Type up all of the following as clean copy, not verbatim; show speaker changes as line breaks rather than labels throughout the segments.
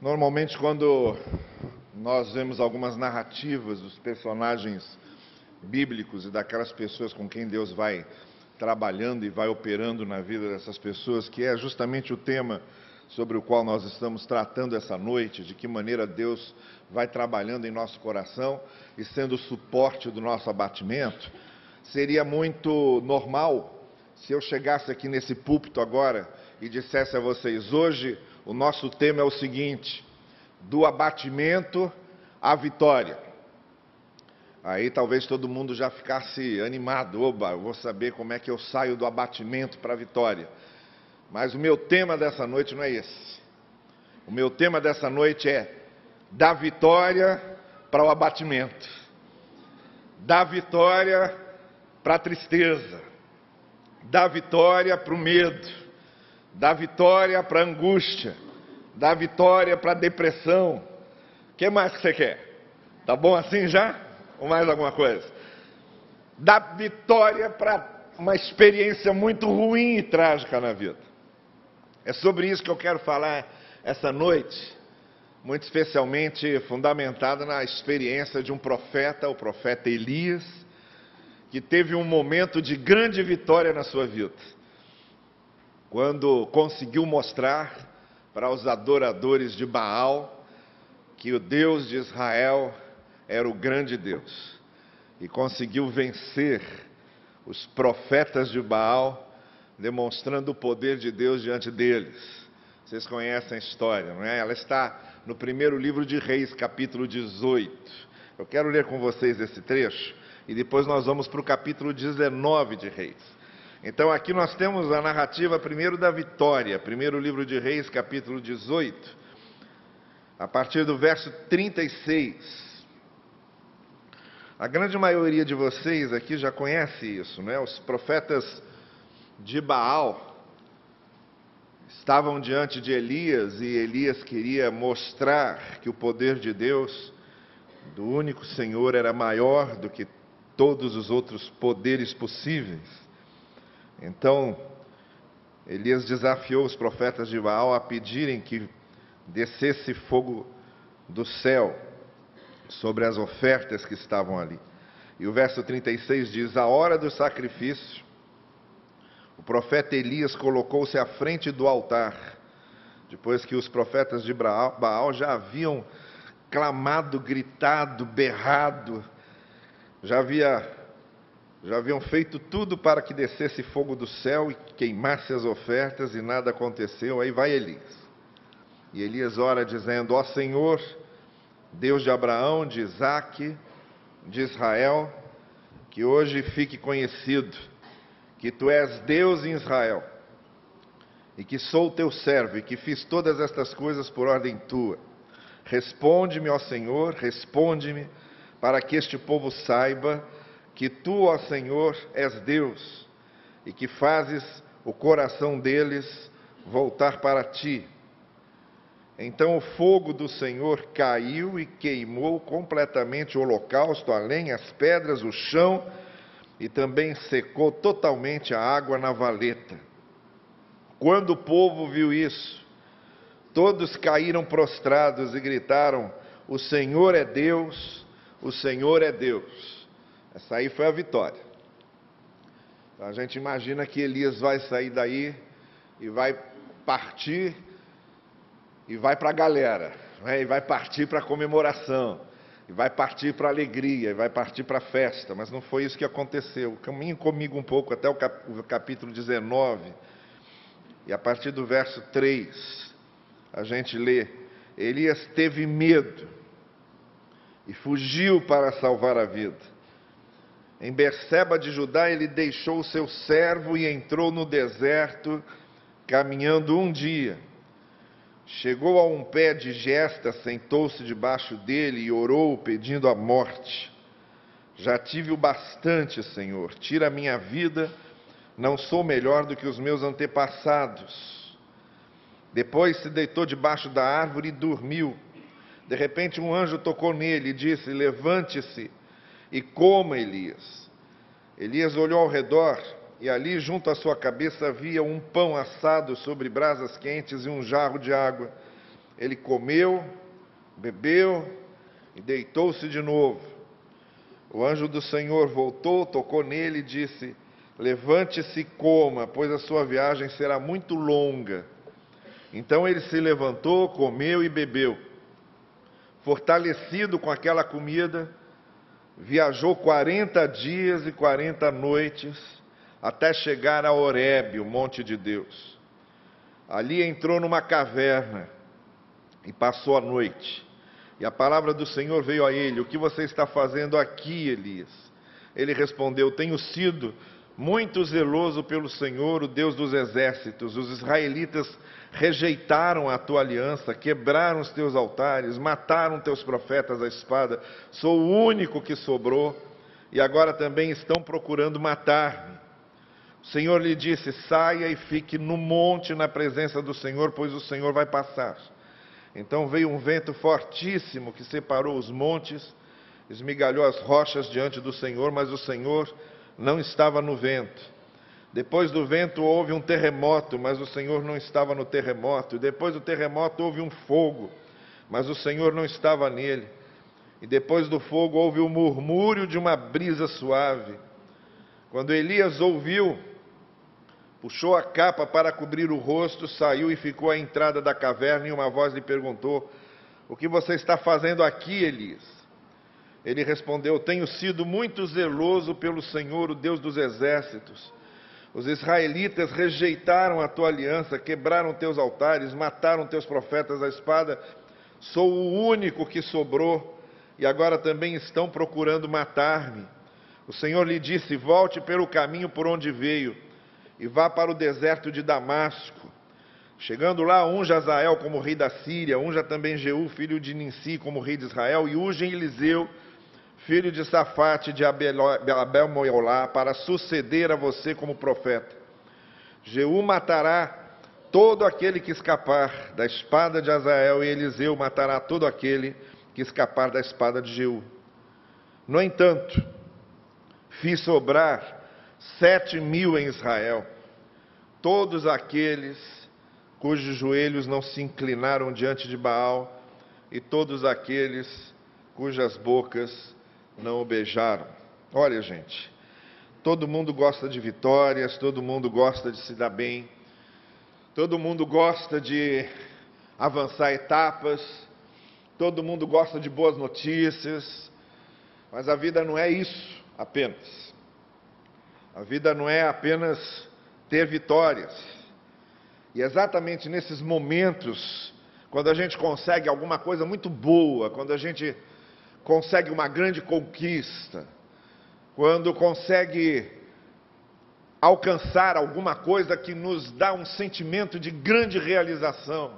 Normalmente, quando nós vemos algumas narrativas dos personagens bíblicos e daquelas pessoas com quem Deus vai trabalhando e vai operando na vida dessas pessoas, que é justamente o tema sobre o qual nós estamos tratando essa noite, de que maneira Deus vai trabalhando em nosso coração e sendo o suporte do nosso abatimento, seria muito normal se eu chegasse aqui nesse púlpito agora e dissesse a vocês: hoje o nosso tema é o seguinte: do abatimento à vitória. Aí talvez todo mundo já ficasse animado: oba, eu vou saber como é que eu saio do abatimento para a vitória. Mas o meu tema dessa noite não é esse. O meu tema dessa noite é da vitória para o abatimento, da vitória para a tristeza, da vitória para o medo, da vitória para a angústia, da vitória para a depressão. O que mais que você quer? Tá bom assim já? Ou mais alguma coisa? Da vitória para uma experiência muito ruim e trágica na vida. É sobre isso que eu quero falar essa noite, muito especialmente fundamentada na experiência de um profeta, o profeta Elias, que teve um momento de grande vitória na sua vida, quando conseguiu mostrar para os adoradores de Baal que o Deus de Israel era o grande Deus, e conseguiu vencer os profetas de Baal, demonstrando o poder de Deus diante deles. Vocês conhecem a história, não é? Ela está no primeiro livro de Reis, capítulo 18. Eu quero ler com vocês esse trecho, e depois nós vamos para o capítulo 19 de Reis. Então aqui nós temos a narrativa primeiro da vitória, primeiro livro de Reis, capítulo 18, a partir do verso 36. A grande maioria de vocês aqui já conhece isso, né? Os profetas de Baal estavam diante de Elias, e Elias queria mostrar que o poder de Deus, do único Senhor, era maior do que todos os outros poderes possíveis. Então, Elias desafiou os profetas de Baal a pedirem que descesse fogo do céu sobre as ofertas que estavam ali. E o verso 36 diz: a hora do sacrifício, o profeta Elias colocou-se à frente do altar, depois que os profetas de Baal já haviam clamado, gritado, berrado, já haviam feito tudo para que descesse fogo do céu e queimasse as ofertas, e nada aconteceu. Aí vai Elias. E Elias ora dizendo: ó Senhor, Deus de Abraão, de Isaque, de Israel, que hoje fique conhecido que tu és Deus em Israel, e que sou teu servo, e que fiz todas estas coisas por ordem tua. Responde-me, ó Senhor, responde-me, para que este povo saiba que tu, ó Senhor, és Deus, e que fazes o coração deles voltar para ti. Então o fogo do Senhor caiu e queimou completamente o holocausto, a lenha, as pedras, o chão, e também secou totalmente a água na valeta. Quando o povo viu isso, todos caíram prostrados e gritaram: o Senhor é Deus, o Senhor é Deus. Essa aí foi a vitória. Então, a gente imagina que Elias vai sair daí e vai partir, e vai para a galera, né? E vai partir para a comemoração, e vai partir para a alegria, e vai partir para a festa. Mas não foi isso que aconteceu. Caminhe comigo um pouco até o capítulo 19, e a partir do verso 3, a gente lê: Elias teve medo e fugiu para salvar a vida. Em Berseba de Judá, ele deixou o seu servo e entrou no deserto, caminhando um dia. Chegou a um pé de gesta, sentou-se debaixo dele e orou, pedindo a morte. Já tive o bastante, Senhor, tira a minha vida, não sou melhor do que os meus antepassados. Depois se deitou debaixo da árvore e dormiu. De repente um anjo tocou nele e disse: levante-se e coma, Elias. Elias olhou ao redor, e ali junto à sua cabeça havia um pão assado sobre brasas quentes e um jarro de água. Ele comeu, bebeu e deitou-se de novo. O anjo do Senhor voltou, tocou nele e disse: levante-se e coma, pois a sua viagem será muito longa. Então ele se levantou, comeu e bebeu. Fortalecido com aquela comida, viajou 40 dias e 40 noites até chegar a Horebe, o monte de Deus. Ali entrou numa caverna e passou a noite. E a palavra do Senhor veio a ele: o que você está fazendo aqui, Elias? Ele respondeu: tenho sido muito zeloso pelo Senhor, o Deus dos exércitos. Os israelitas rejeitaram a tua aliança, quebraram os teus altares, mataram teus profetas à espada. Sou o único que sobrou e agora também estão procurando matar-me. O Senhor lhe disse: saia e fique no monte na presença do Senhor, pois o Senhor vai passar. Então veio um vento fortíssimo que separou os montes, esmigalhou as rochas diante do Senhor, mas o Senhor não estava no vento. Depois do vento houve um terremoto, mas o Senhor não estava no terremoto. E depois do terremoto houve um fogo, mas o Senhor não estava nele. E depois do fogo houve o murmúrio de uma brisa suave. Quando Elias ouviu, puxou a capa para cobrir o rosto, saiu e ficou à entrada da caverna, e uma voz lhe perguntou: o que você está fazendo aqui, Elias? Ele respondeu: tenho sido muito zeloso pelo Senhor, o Deus dos exércitos. Os israelitas rejeitaram a tua aliança, quebraram teus altares, mataram teus profetas à espada. Sou o único que sobrou, e agora também estão procurando matar-me. O Senhor lhe disse: volte pelo caminho por onde veio, e vá para o deserto de Damasco. Chegando lá, unja Azael como rei da Síria, unja também Jeú, filho de Ninsi, como rei de Israel, e unge Eliseu, filho de Safate de Abel-Moolá, para suceder a você como profeta. Jeú matará todo aquele que escapar da espada de Azael, e Eliseu matará todo aquele que escapar da espada de Jeú. No entanto, fiz sobrar 7.000 em Israel, todos aqueles cujos joelhos não se inclinaram diante de Baal, e todos aqueles cujas bocas não o beijaram. Olha, gente, todo mundo gosta de vitórias, todo mundo gosta de se dar bem, todo mundo gosta de avançar etapas, todo mundo gosta de boas notícias, mas a vida não é isso apenas. A vida não é apenas ter vitórias. E exatamente nesses momentos, quando a gente consegue alguma coisa muito boa, quando a gente consegue uma grande conquista, quando consegue alcançar alguma coisa que nos dá um sentimento de grande realização,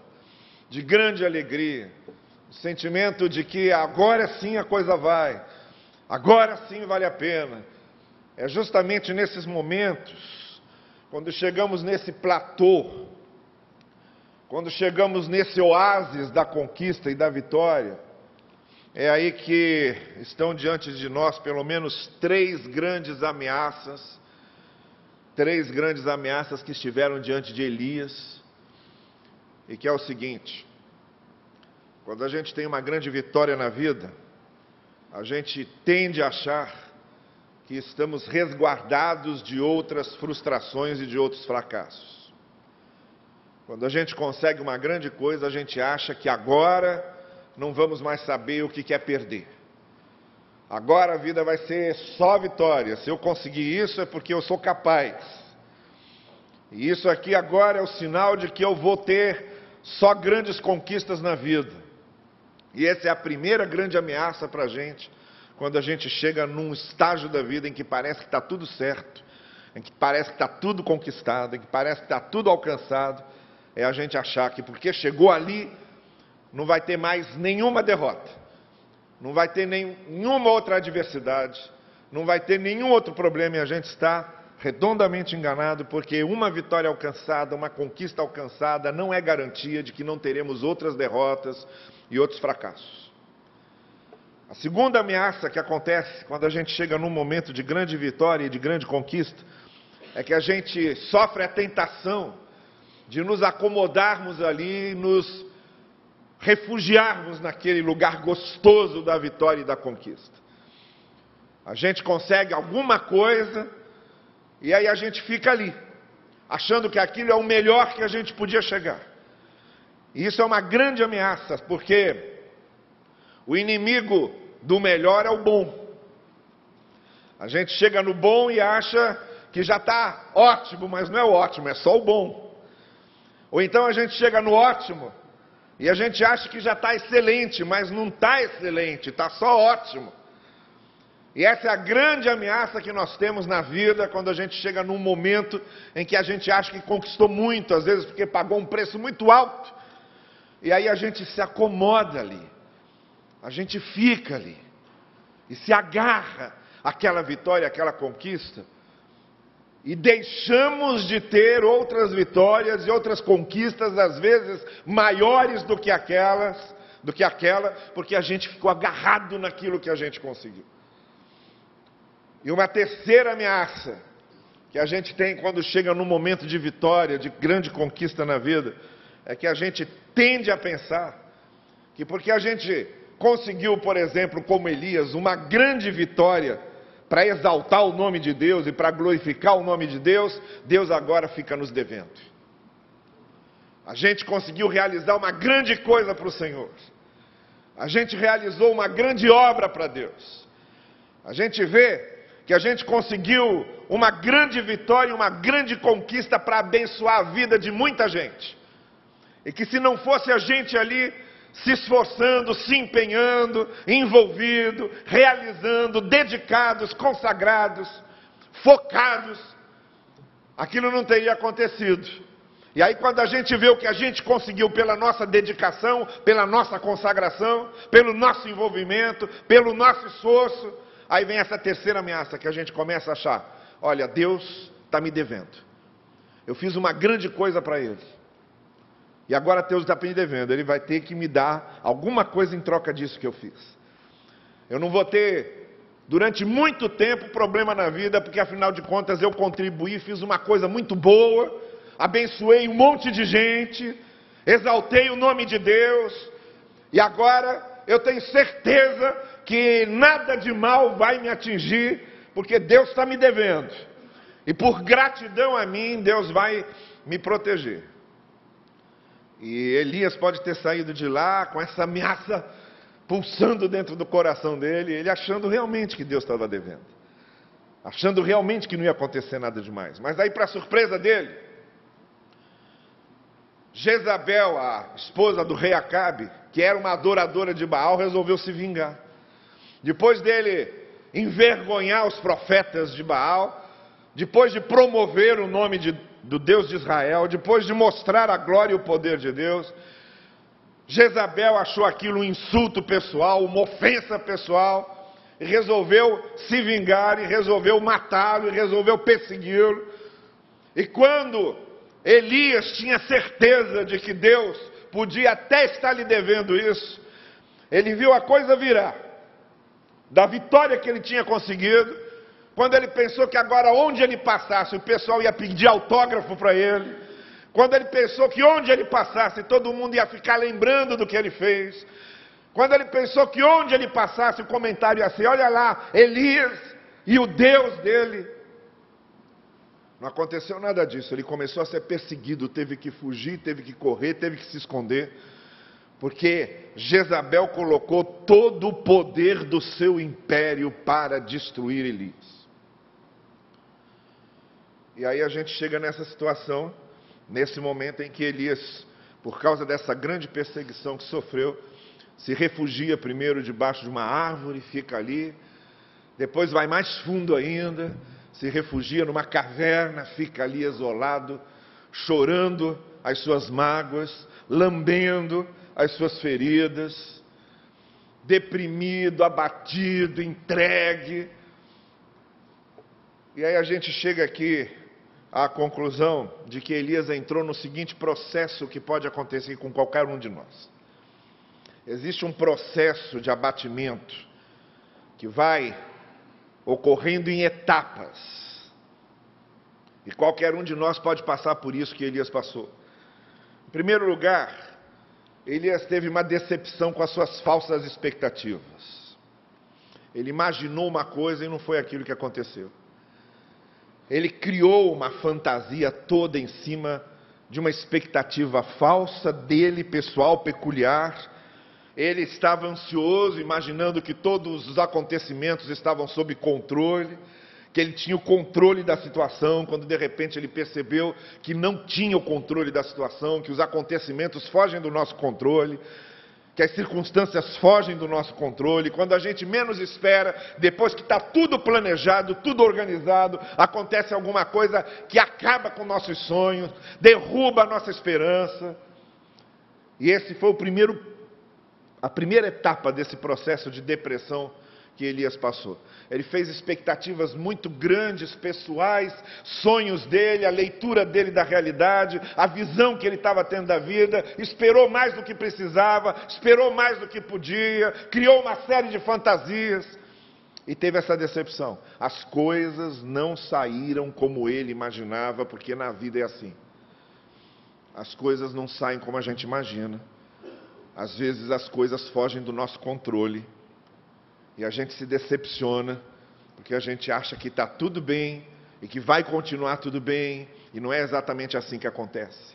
de grande alegria, o sentimento de que agora sim a coisa vai, agora sim vale a pena. É justamente nesses momentos, quando chegamos nesse platô, quando chegamos nesse oásis da conquista e da vitória, é aí que estão diante de nós pelo menos três grandes ameaças que estiveram diante de Elias, e que é o seguinte: quando a gente tem uma grande vitória na vida, a gente tende a achar que estamos resguardados de outras frustrações e de outros fracassos. Quando a gente consegue uma grande coisa, a gente acha que agora não vamos mais saber o que é perder. Agora a vida vai ser só vitória. Se eu conseguir isso é porque eu sou capaz. E isso aqui agora é o sinal de que eu vou ter só grandes conquistas na vida. E essa é a primeira grande ameaça para a gente, quando a gente chega num estágio da vida em que parece que está tudo certo, em que parece que está tudo conquistado, em que parece que está tudo alcançado, é a gente achar que porque chegou ali, não vai ter mais nenhuma derrota, não vai ter nenhuma outra adversidade, não vai ter nenhum outro problema, e a gente está redondamente enganado, porque uma vitória alcançada, uma conquista alcançada, não é garantia de que não teremos outras derrotas e outros fracassos. A segunda ameaça que acontece quando a gente chega num momento de grande vitória e de grande conquista, é que a gente sofre a tentação de nos acomodarmos ali, nos refugiarmos naquele lugar gostoso da vitória e da conquista. A gente consegue alguma coisa e aí a gente fica ali, achando que aquilo é o melhor que a gente podia chegar. E isso é uma grande ameaça, porque o inimigo do melhor é o bom. A gente chega no bom e acha que já está ótimo, mas não é o ótimo, é só o bom. Ou então a gente chega no ótimo e a gente acha que já está excelente, mas não está excelente, está só ótimo. E essa é a grande ameaça que nós temos na vida, quando a gente chega num momento em que a gente acha que conquistou muito, às vezes porque pagou um preço muito alto, e aí a gente se acomoda ali, a gente fica ali, e se agarra àquela vitória, àquela conquista, e deixamos de ter outras vitórias e outras conquistas, às vezes maiores do que aquela, porque a gente ficou agarrado naquilo que a gente conseguiu. E uma terceira ameaça que a gente tem quando chega num momento de vitória, de grande conquista na vida, é que a gente tende a pensar que porque a gente conseguiu, por exemplo, como Elias, uma grande vitória para exaltar o nome de Deus e para glorificar o nome de Deus, Deus agora fica nos devendo. A gente conseguiu realizar uma grande coisa para o Senhor. A gente realizou uma grande obra para Deus. A gente vê que a gente conseguiu uma grande vitória, uma grande conquista para abençoar a vida de muita gente. E que se não fosse a gente ali se esforçando, se empenhando, envolvido, realizando, dedicados, consagrados, focados, aquilo não teria acontecido. E aí quando a gente vê o que a gente conseguiu pela nossa dedicação, pela nossa consagração, pelo nosso envolvimento, pelo nosso esforço, aí vem essa terceira ameaça que a gente começa a achar: olha, Deus está me devendo. Eu fiz uma grande coisa para Ele. E agora Deus está me devendo. Ele vai ter que me dar alguma coisa em troca disso que eu fiz. Eu não vou ter, durante muito tempo, problema na vida, porque afinal de contas eu contribuí, fiz uma coisa muito boa, abençoei um monte de gente, exaltei o nome de Deus, e agora eu tenho certeza que nada de mal vai me atingir, porque Deus está me devendo. E por gratidão a mim, Deus vai me proteger. E Elias pode ter saído de lá com essa ameaça pulsando dentro do coração dele, ele achando realmente que Deus estava devendo. Achando realmente que não ia acontecer nada demais. Mas aí, para surpresa dele, Jezabel, a esposa do rei Acabe, que era uma adoradora de Baal, resolveu se vingar. Depois dele envergonhar os profetas de Baal, depois de promover o nome do Deus de Israel, depois de mostrar a glória e o poder de Deus, Jezabel achou aquilo um insulto pessoal, uma ofensa pessoal, e resolveu se vingar, e resolveu matá-lo, e resolveu persegui-lo. E quando Elias tinha certeza de que Deus podia até estar lhe devendo isso, ele viu a coisa virar, da vitória que ele tinha conseguido, quando ele pensou que agora onde ele passasse o pessoal ia pedir autógrafo para ele, quando ele pensou que onde ele passasse todo mundo ia ficar lembrando do que ele fez, quando ele pensou que onde ele passasse o comentário ia ser: olha lá, Elias e o Deus dele. Não aconteceu nada disso, ele começou a ser perseguido, teve que fugir, teve que correr, teve que se esconder, porque Jezabel colocou todo o poder do seu império para destruir Elias. E aí a gente chega nessa situação, nesse momento em que Elias, por causa dessa grande perseguição que sofreu, se refugia primeiro debaixo de uma árvore, fica ali, depois vai mais fundo ainda, se refugia numa caverna, fica ali isolado, chorando as suas mágoas, lambendo as suas feridas, deprimido, abatido, entregue. E aí a gente chega aqui à conclusão de que Elias entrou no seguinte processo que pode acontecer com qualquer um de nós. Existe um processo de abatimento que vai ocorrendo em etapas. E qualquer um de nós pode passar por isso que Elias passou. Em primeiro lugar, Elias teve uma decepção com as suas falsas expectativas. Ele imaginou uma coisa e não foi aquilo que aconteceu. Ele criou uma fantasia toda em cima de uma expectativa falsa dele, pessoal, peculiar. Ele estava ansioso, imaginando que todos os acontecimentos estavam sob controle, que ele tinha o controle da situação, quando de repente ele percebeu que não tinha o controle da situação, que os acontecimentos fogem do nosso controle, que as circunstâncias fogem do nosso controle. Quando a gente menos espera, depois que está tudo planejado, tudo organizado, acontece alguma coisa que acaba com nossos sonhos, derruba a nossa esperança. E esse foi a primeira etapa desse processo de depressão que Elias passou. Ele fez expectativas muito grandes, pessoais, sonhos dele, a leitura dele da realidade, a visão que ele estava tendo da vida, esperou mais do que precisava, esperou mais do que podia, criou uma série de fantasias e teve essa decepção. As coisas não saíram como ele imaginava, porque na vida é assim. As coisas não saem como a gente imagina. Às vezes as coisas fogem do nosso controle. E a gente se decepciona, porque a gente acha que está tudo bem, e que vai continuar tudo bem, e não é exatamente assim que acontece.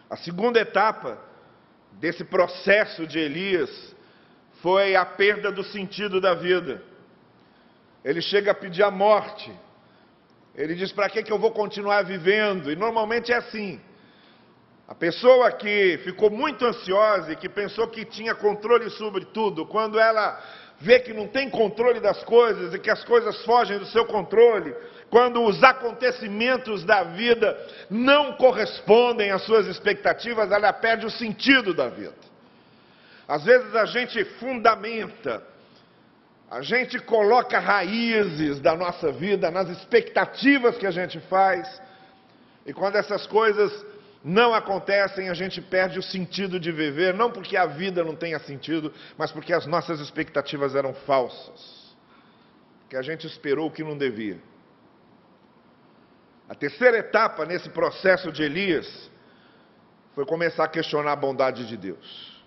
A segunda etapa desse processo de Elias foi a perda do sentido da vida. Ele chega a pedir a morte. Ele diz: para que eu vou continuar vivendo? E normalmente é assim. A pessoa que ficou muito ansiosa e que pensou que tinha controle sobre tudo, quando ela vê que não tem controle das coisas e que as coisas fogem do seu controle, quando os acontecimentos da vida não correspondem às suas expectativas, ela perde o sentido da vida. Às vezes a gente fundamenta, a gente coloca raízes da nossa vida nas expectativas que a gente faz, e quando essas coisas não acontecem, a gente perde o sentido de viver, não porque a vida não tenha sentido, mas porque as nossas expectativas eram falsas, que a gente esperou o que não devia. A terceira etapa nesse processo de Elias foi começar a questionar a bondade de Deus.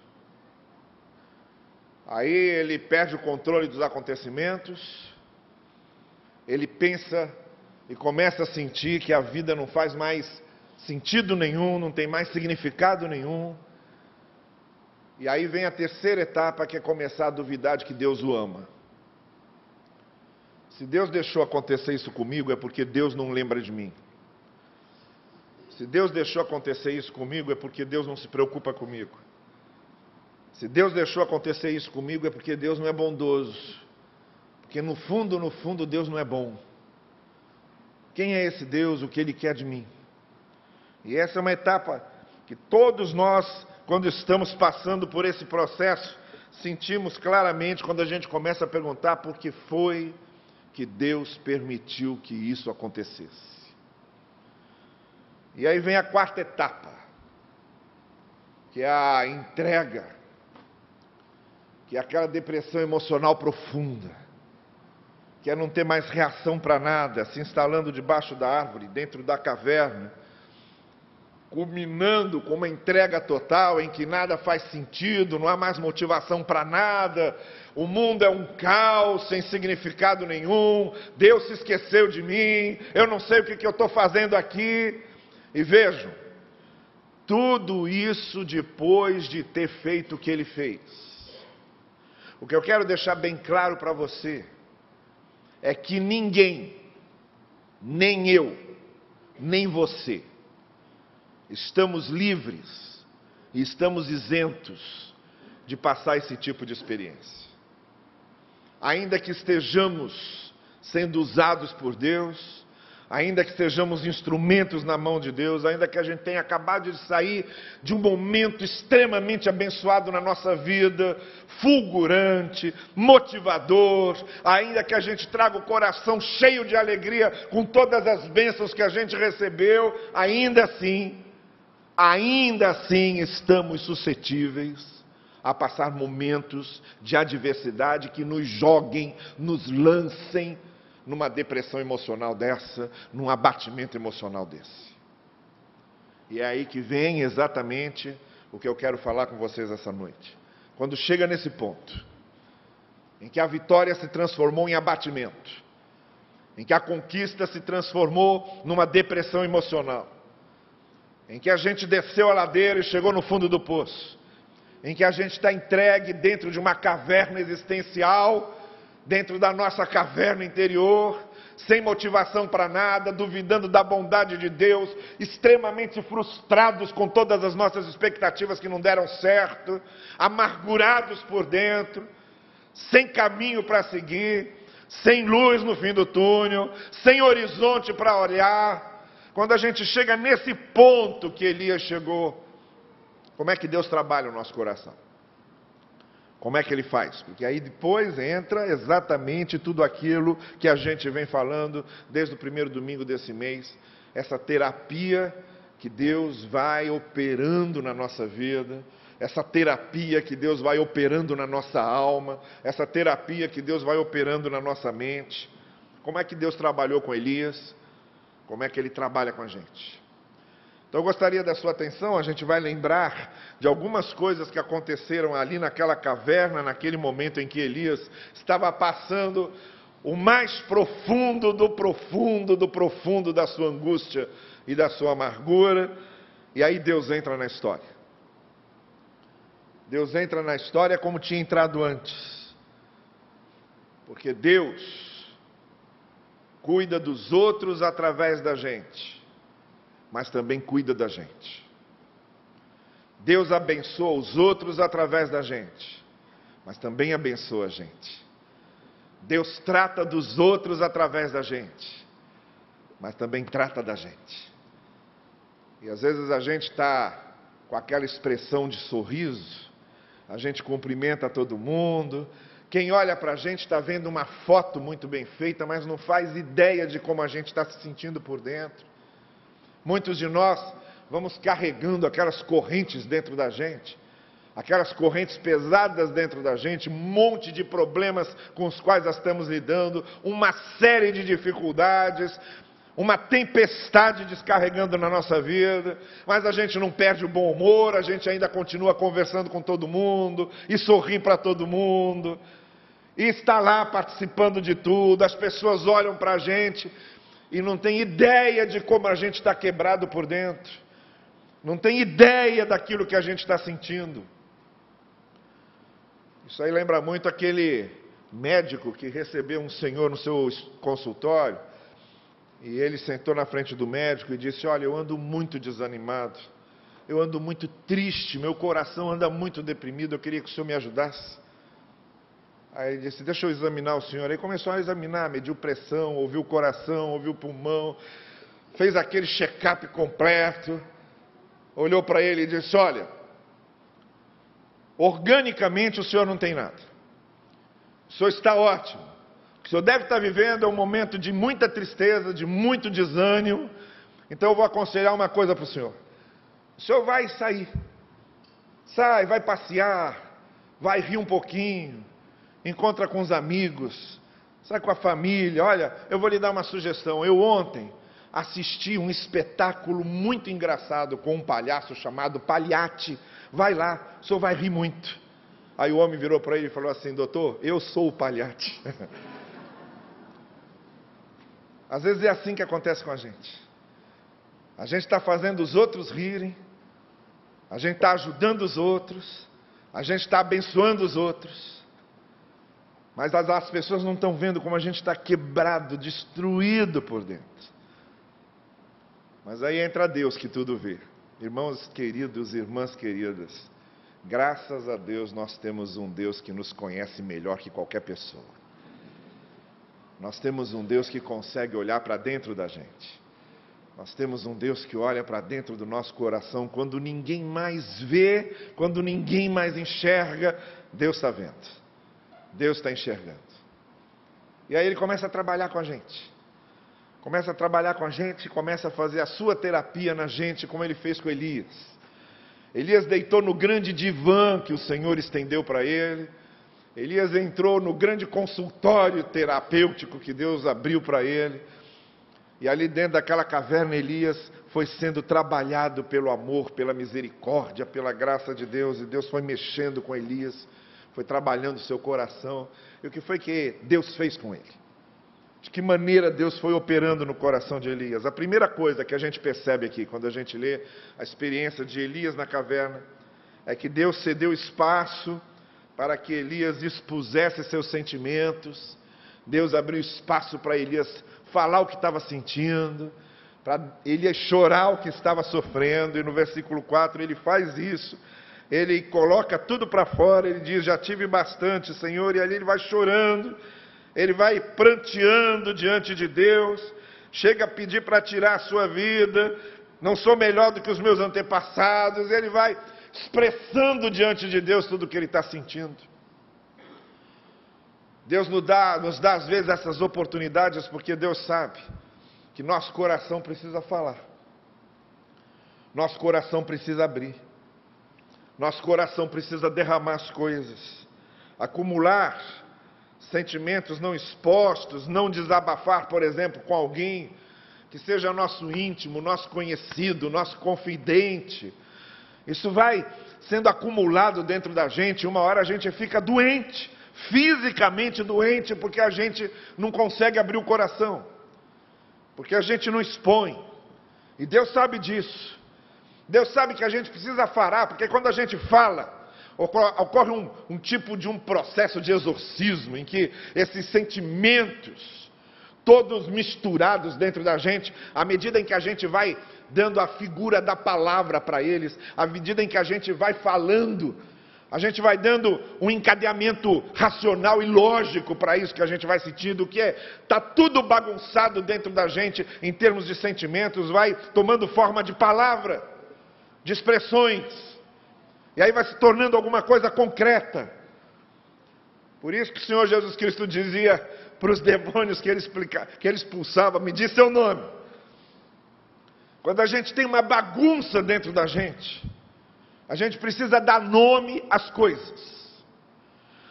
Aí ele perde o controle dos acontecimentos, ele pensa e começa a sentir que a vida não faz mais sentido nenhum, não tem mais significado nenhum. E aí vem a terceira etapa, que é começar a duvidar de que Deus o ama. Se Deus deixou acontecer isso comigo, é porque Deus não lembra de mim. Se Deus deixou acontecer isso comigo, é porque Deus não se preocupa comigo. Se Deus deixou acontecer isso comigo, é porque Deus não é bondoso. Porque no fundo, Deus não é bom. Quem é esse Deus? O que Ele quer de mim? E essa é uma etapa que todos nós, quando estamos passando por esse processo, sentimos claramente quando a gente começa a perguntar por que foi que Deus permitiu que isso acontecesse. E aí vem a quarta etapa, que é a entrega, que é aquela depressão emocional profunda, que é não ter mais reação para nada, se instalando debaixo da árvore, dentro da caverna, culminando com uma entrega total em que nada faz sentido, não há mais motivação para nada, o mundo é um caos sem significado nenhum, Deus se esqueceu de mim, eu não sei o que eu estou fazendo aqui. E vejam, tudo isso depois de ter feito o que ele fez. O que eu quero deixar bem claro para você é que ninguém, nem eu, nem você, estamos livres e estamos isentos de passar esse tipo de experiência. Ainda que estejamos sendo usados por Deus, ainda que sejamos instrumentos na mão de Deus, ainda que a gente tenha acabado de sair de um momento extremamente abençoado na nossa vida, fulgurante, motivador, ainda que a gente traga o coração cheio de alegria com todas as bênçãos que a gente recebeu, ainda assim estamos suscetíveis a passar momentos de adversidade que nos joguem, nos lancem numa depressão emocional dessa, num abatimento emocional desse. E é aí que vem exatamente o que eu quero falar com vocês essa noite. Quando chega nesse ponto, em que a vitória se transformou em abatimento, em que a conquista se transformou numa depressão emocional, em que a gente desceu a ladeira e chegou no fundo do poço, em que a gente está entregue dentro de uma caverna existencial, dentro da nossa caverna interior, sem motivação para nada, duvidando da bondade de Deus, extremamente frustrados com todas as nossas expectativas que não deram certo, amargurados por dentro, sem caminho para seguir, sem luz no fim do túnel, sem horizonte para olhar. Quando a gente chega nesse ponto que Elias chegou, como é que Deus trabalha o nosso coração? Como é que Ele faz? Porque aí depois entra exatamente tudo aquilo que a gente vem falando desde o primeiro domingo desse mês, essa terapia que Deus vai operando na nossa vida, essa terapia que Deus vai operando na nossa alma, essa terapia que Deus vai operando na nossa mente. Como é que Deus trabalhou com Elias? Como é que Ele trabalha com a gente? Então eu gostaria da sua atenção, a gente vai lembrar de algumas coisas que aconteceram ali naquela caverna, naquele momento em que Elias estava passando o mais profundo do profundo do profundo da sua angústia e da sua amargura, e aí Deus entra na história. Deus entra na história como tinha entrado antes, porque Deus cuida dos outros através da gente, mas também cuida da gente. Deus abençoa os outros através da gente, mas também abençoa a gente. Deus trata dos outros através da gente, mas também trata da gente. E às vezes a gente está com aquela expressão de sorriso, a gente cumprimenta todo mundo, quem olha para a gente está vendo uma foto muito bem feita, mas não faz ideia de como a gente está se sentindo por dentro. Muitos de nós vamos carregando aquelas correntes dentro da gente, aquelas correntes pesadas dentro da gente, um monte de problemas com os quais nós estamos lidando, uma série de dificuldades, uma tempestade descarregando na nossa vida, mas a gente não perde o bom humor, a gente ainda continua conversando com todo mundo, e sorri para todo mundo, e está lá participando de tudo, as pessoas olham para a gente e não tem ideia de como a gente está quebrado por dentro, não tem ideia daquilo que a gente está sentindo. Isso aí lembra muito aquele médico que recebeu um senhor no seu consultório, e ele sentou na frente do médico e disse: olha, eu ando muito desanimado, eu ando muito triste, meu coração anda muito deprimido, eu queria que o senhor me ajudasse. Aí ele disse: deixa eu examinar o senhor. Aí começou a examinar, mediu pressão, ouviu o coração, ouviu o pulmão, fez aquele check-up completo, olhou para ele e disse: olha, organicamente o senhor não tem nada, o senhor está ótimo, o que o senhor deve estar vivendo é um momento de muita tristeza, de muito desânimo, então eu vou aconselhar uma coisa para o senhor vai sair, vai passear, vai rir um pouquinho, encontra com os amigos, sai com a família. Olha, eu vou lhe dar uma sugestão. Eu ontem assisti um espetáculo muito engraçado com um palhaço chamado Palhate. Vai lá, o senhor vai rir muito. Aí o homem virou para ele e falou assim: doutor, eu sou o Palhate. Às vezes é assim que acontece com a gente. A gente está fazendo os outros rirem, a gente está ajudando os outros, a gente está abençoando os outros, mas as pessoas não estão vendo como a gente está quebrado, destruído por dentro. Mas aí entra Deus que tudo vê. Irmãos queridos, irmãs queridas, graças a Deus nós temos um Deus que nos conhece melhor que qualquer pessoa. Nós temos um Deus que consegue olhar para dentro da gente. Nós temos um Deus que olha para dentro do nosso coração quando ninguém mais vê, quando ninguém mais enxerga. Deus está vendo. Deus está enxergando. E aí Ele começa a trabalhar com a gente. Começa a trabalhar com a gente, começa a fazer a sua terapia na gente, como Ele fez com Elias. Elias deitou no grande divã que o Senhor estendeu para ele. Elias entrou no grande consultório terapêutico que Deus abriu para ele. E ali dentro daquela caverna, Elias foi sendo trabalhado pelo amor, pela misericórdia, pela graça de Deus. E Deus foi mexendo com Elias, foi trabalhando o seu coração. E o que foi que Deus fez com ele? De que maneira Deus foi operando no coração de Elias? A primeira coisa que a gente percebe aqui, quando a gente lê a experiência de Elias na caverna, é que Deus cedeu espaço para que Elias expusesse seus sentimentos. Deus abriu espaço para Elias falar o que estava sentindo, para Elias chorar o que estava sofrendo. E no versículo 4 ele faz isso. Ele coloca tudo para fora, ele diz: já tive bastante, Senhor. E ali ele vai chorando, ele vai pranteando diante de Deus, chega a pedir para tirar a sua vida. Não sou melhor do que os meus antepassados. Ele vai expressando diante de Deus tudo o que ele está sentindo. Deus nos dá às vezes essas oportunidades porque Deus sabe que nosso coração precisa falar, nosso coração precisa abrir, nosso coração precisa derramar as coisas, acumular sentimentos não expostos, não desabafar, por exemplo, com alguém que seja nosso íntimo, nosso conhecido, nosso confidente. Isso vai sendo acumulado dentro da gente. Uma hora a gente fica doente, fisicamente doente, porque a gente não consegue abrir o coração, porque a gente não expõe. E Deus sabe disso. Deus sabe que a gente precisa falar, porque quando a gente fala, ocorre um tipo de um processo de exorcismo, em que esses sentimentos, todos misturados dentro da gente, à medida em que a gente vai dando a figura da palavra para eles, à medida em que a gente vai falando, a gente vai dando um encadeamento racional e lógico para isso que a gente vai sentindo, que está tudo bagunçado dentro da gente em termos de sentimentos, vai tomando forma de palavra, de expressões, e aí vai se tornando alguma coisa concreta. Por isso que o Senhor Jesus Cristo dizia para os demônios que ele expulsava: me diz seu nome. Quando a gente tem uma bagunça dentro da gente, a gente precisa dar nome às coisas.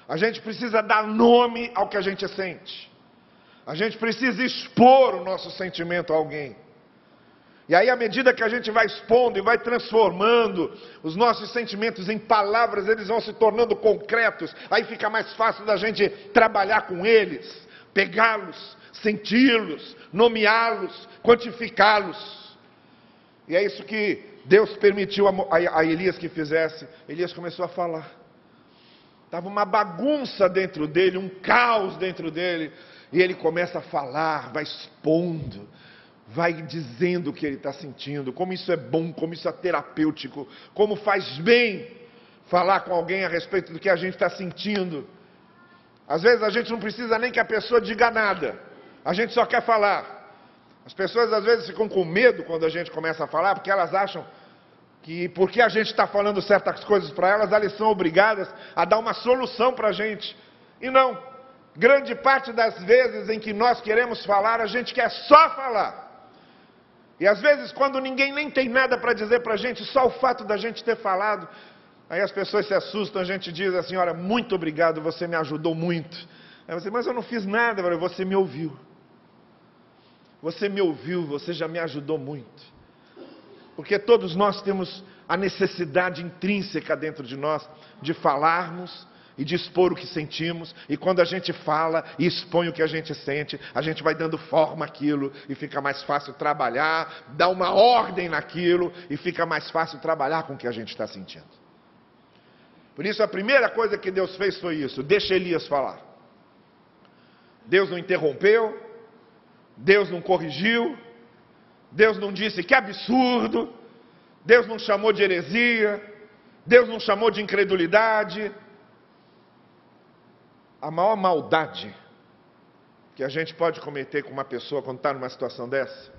A gente precisa dar nome ao que a gente sente. A gente precisa expor o nosso sentimento a alguém. E aí, à medida que a gente vai expondo e vai transformando os nossos sentimentos em palavras, eles vão se tornando concretos. Aí fica mais fácil da gente trabalhar com eles, pegá-los, senti-los, nomeá-los, quantificá-los. E é isso que Deus permitiu a Elias que fizesse. Elias começou a falar. Estava uma bagunça dentro dele, um caos dentro dele. E ele começa a falar, vai expondo, vai dizendo o que ele está sentindo, como isso é bom, como isso é terapêutico, como faz bem falar com alguém a respeito do que a gente está sentindo. Às vezes a gente não precisa nem que a pessoa diga nada, a gente só quer falar. As pessoas às vezes ficam com medo quando a gente começa a falar, porque elas acham que porque a gente está falando certas coisas para elas, elas são obrigadas a dar uma solução para a gente. E não. Grande parte das vezes em que nós queremos falar, a gente quer só falar. E às vezes quando ninguém nem tem nada para dizer para a gente, só o fato da gente ter falado, aí as pessoas se assustam, a gente diz assim: olha, muito obrigado, você me ajudou muito. Aí você: mas eu não fiz nada. Você me ouviu. Você me ouviu, você já me ajudou muito. Porque todos nós temos a necessidade intrínseca dentro de nós de falarmos e de expor o que sentimos. E quando a gente fala e expõe o que a gente sente, a gente vai dando forma àquilo e fica mais fácil trabalhar, dá uma ordem naquilo e fica mais fácil trabalhar com o que a gente está sentindo. Por isso a primeira coisa que Deus fez foi isso: deixa Elias falar. Deus não interrompeu, Deus não corrigiu, Deus não disse que absurdo, Deus não chamou de heresia, Deus não chamou de incredulidade. A maior maldade que a gente pode cometer com uma pessoa quando está numa situação dessa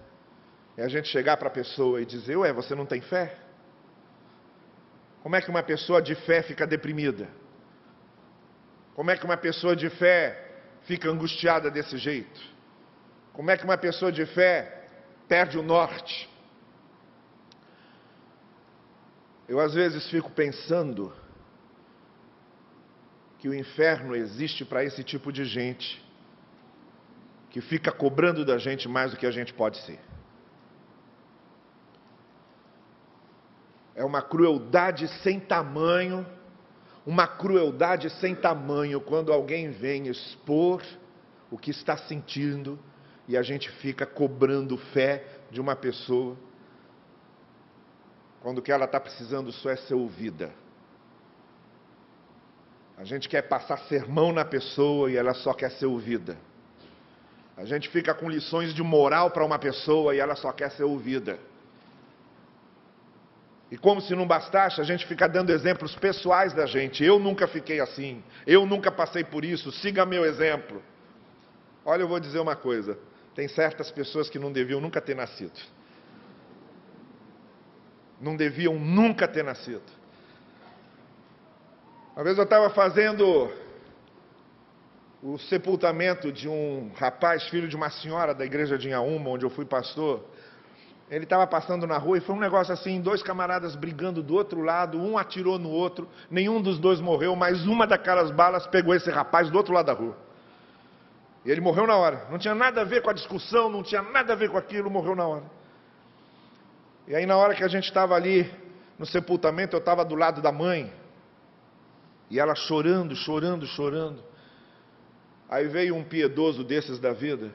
é a gente chegar para a pessoa e dizer: ué, você não tem fé? Como é que uma pessoa de fé fica deprimida? Como é que uma pessoa de fé fica angustiada desse jeito? Como é que uma pessoa de fé perde o norte? Eu às vezes fico pensando que o inferno existe para esse tipo de gente que fica cobrando da gente mais do que a gente pode ser. É uma crueldade sem tamanho, quando alguém vem expor o que está sentindo e a gente fica cobrando fé de uma pessoa, quando o que ela está precisando só é ser ouvida. A gente quer passar sermão na pessoa e ela só quer ser ouvida. A gente fica com lições de moral para uma pessoa e ela só quer ser ouvida. E como se não bastasse, a gente fica dando exemplos pessoais da gente. Eu nunca fiquei assim, eu nunca passei por isso, siga meu exemplo. Olha, eu vou dizer uma coisa, tem certas pessoas que não deviam nunca ter nascido. Não deviam nunca ter nascido. Uma vez eu estava fazendo o sepultamento de um rapaz, filho de uma senhora da igreja de Inhaúma, onde eu fui pastor. Ele estava passando na rua e foi um negócio assim, 2 camaradas brigando do outro lado, um atirou no outro, nenhum dos 2 morreu, mas uma daquelas balas pegou esse rapaz do outro lado da rua. E ele morreu na hora. Não tinha nada a ver com a discussão, não tinha nada a ver com aquilo, morreu na hora. E aí na hora que a gente estava ali no sepultamento, eu estava do lado da mãe, e ela chorando. Aí veio um piedoso desses da vida,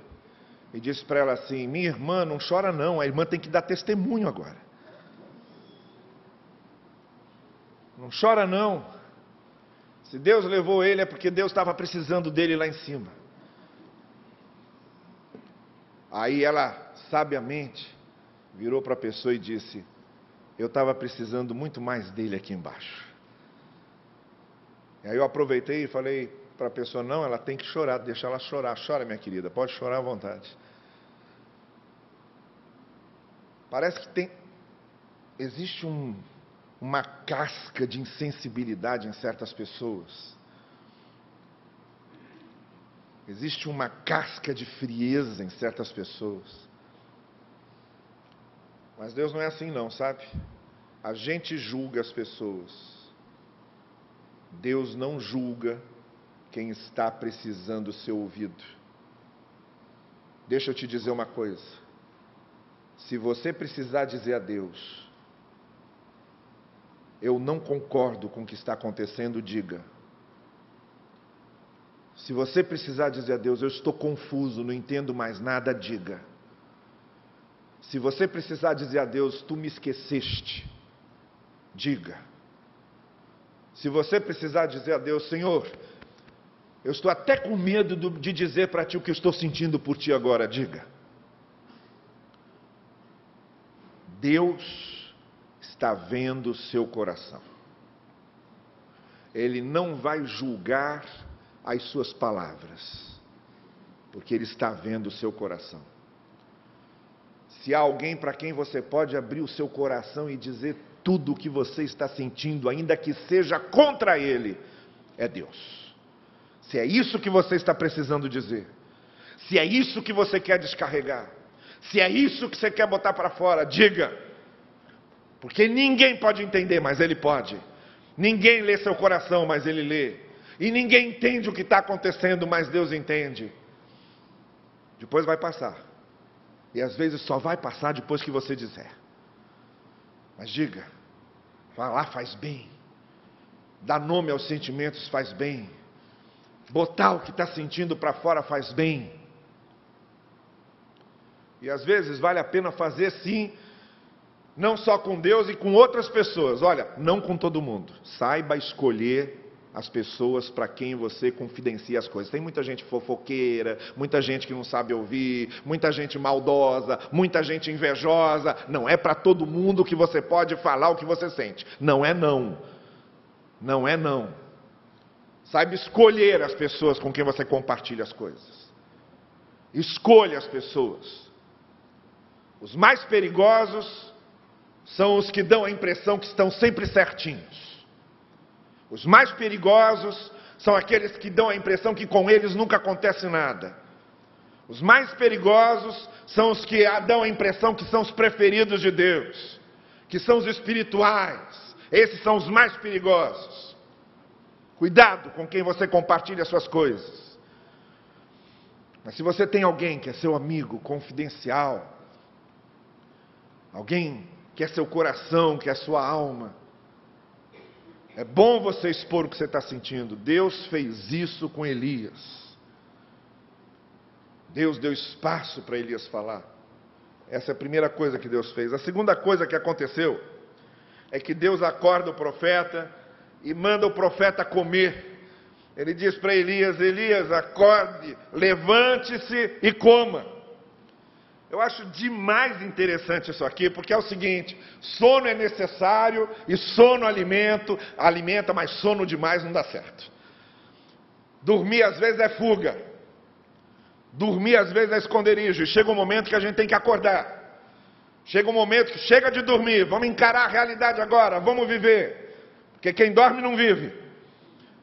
e disse para ela assim: minha irmã, não chora não, a irmã tem que dar testemunho agora. Não chora não. Se Deus levou ele é porque Deus estava precisando dele lá em cima. Aí ela, sabiamente, virou para a pessoa e disse: eu estava precisando muito mais dele aqui embaixo. E aí eu aproveitei e falei para a pessoa: não, ela tem que chorar, deixa ela chorar. Chora, minha querida, pode chorar à vontade. Parece que existe uma casca de insensibilidade em certas pessoas. Existe uma casca de frieza em certas pessoas. Mas Deus não é assim não, sabe? A gente julga as pessoas. Deus não julga quem está precisando ser ouvido. Deixa eu te dizer uma coisa. Se você precisar dizer a Deus: eu não concordo com o que está acontecendo, diga. Se você precisar dizer a Deus: eu estou confuso, não entendo mais nada, diga. Se você precisar dizer a Deus: tu me esqueceste, diga. Se você precisar dizer a Deus: Senhor, eu estou até com medo de dizer para ti o que eu estou sentindo por ti agora, diga. Deus está vendo o seu coração. Ele não vai julgar as suas palavras, porque Ele está vendo o seu coração. Se há alguém para quem você pode abrir o seu coração e dizer tudo o que você está sentindo, ainda que seja contra Ele, é Deus. Se é isso que você está precisando dizer, se é isso que você quer descarregar, se é isso que você quer botar para fora, diga. Porque ninguém pode entender, mas Ele pode. Ninguém lê seu coração, mas Ele lê. E ninguém entende o que está acontecendo, mas Deus entende. Depois vai passar. E às vezes só vai passar depois que você disser. Mas diga. Falar faz bem. Dar nome aos sentimentos faz bem. Botar o que está sentindo para fora faz bem. E às vezes vale a pena fazer sim, não só com Deus e com outras pessoas. Olha, não com todo mundo. Saiba escolher as pessoas para quem você confidencia as coisas. Tem muita gente fofoqueira, muita gente que não sabe ouvir, muita gente maldosa, muita gente invejosa. Não é para todo mundo que você pode falar o que você sente. Não é não. Não é não. Saiba escolher as pessoas com quem você compartilha as coisas. Escolha as pessoas. Os mais perigosos são os que dão a impressão que estão sempre certinhos. Os mais perigosos são aqueles que dão a impressão que com eles nunca acontece nada. Os mais perigosos são os que dão a impressão que são os preferidos de Deus, que são os espirituais. Esses são os mais perigosos. Cuidado com quem você compartilha as suas coisas. Mas se você tem alguém que é seu amigo confidencial, alguém que é seu coração, que é sua alma, é bom você expor o que você está sentindo. Deus fez isso com Elias. Deus deu espaço para Elias falar. Essa é a primeira coisa que Deus fez. A segunda coisa que aconteceu é que Deus acorda o profeta e manda o profeta comer. Ele diz para Elias: Elias, acorde, levante-se e coma. Eu acho demais interessante isso aqui, porque é o seguinte: sono é necessário e sono alimenta, mas sono demais não dá certo. Dormir às vezes é fuga. Dormir às vezes é esconderijo. E chega um momento que a gente tem que acordar. Chega um momento que chega de dormir, vamos encarar a realidade agora, vamos viver. Porque quem dorme não vive.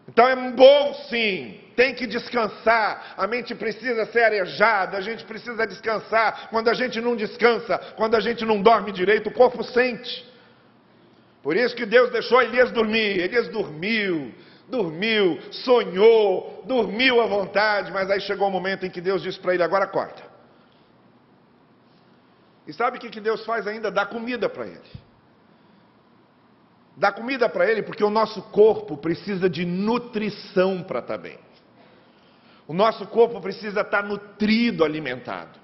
Então é bom sim, tem que descansar. A mente precisa ser arejada, a gente precisa descansar. Quando a gente não descansa, quando a gente não dorme direito, o corpo sente. Por isso que Deus deixou Elias dormir. Elias dormiu, sonhou, dormiu à vontade, mas aí chegou o momento em que Deus disse para ele: agora acorda. E sabe o que Deus faz ainda? Dá comida para ele. Dá comida para ele porque o nosso corpo precisa de nutrição para estar bem. O nosso corpo precisa estar nutrido, alimentado.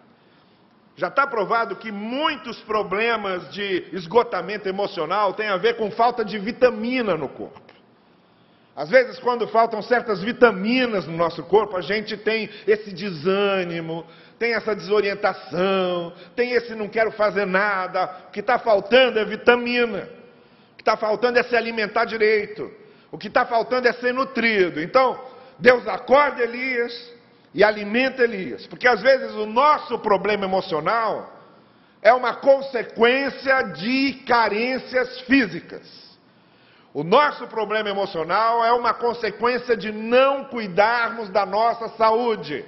Já está provado que muitos problemas de esgotamento emocional têm a ver com falta de vitamina no corpo. Às vezes, quando faltam certas vitaminas no nosso corpo, a gente tem esse desânimo, tem essa desorientação, tem esse não quero fazer nada. O que está faltando é vitamina. O que está faltando é se alimentar direito. O que está faltando é ser nutrido. Então, Deus acorda Elias e alimenta Elias. Porque às vezes o nosso problema emocional é uma consequência de carências físicas. O nosso problema emocional é uma consequência de não cuidarmos da nossa saúde.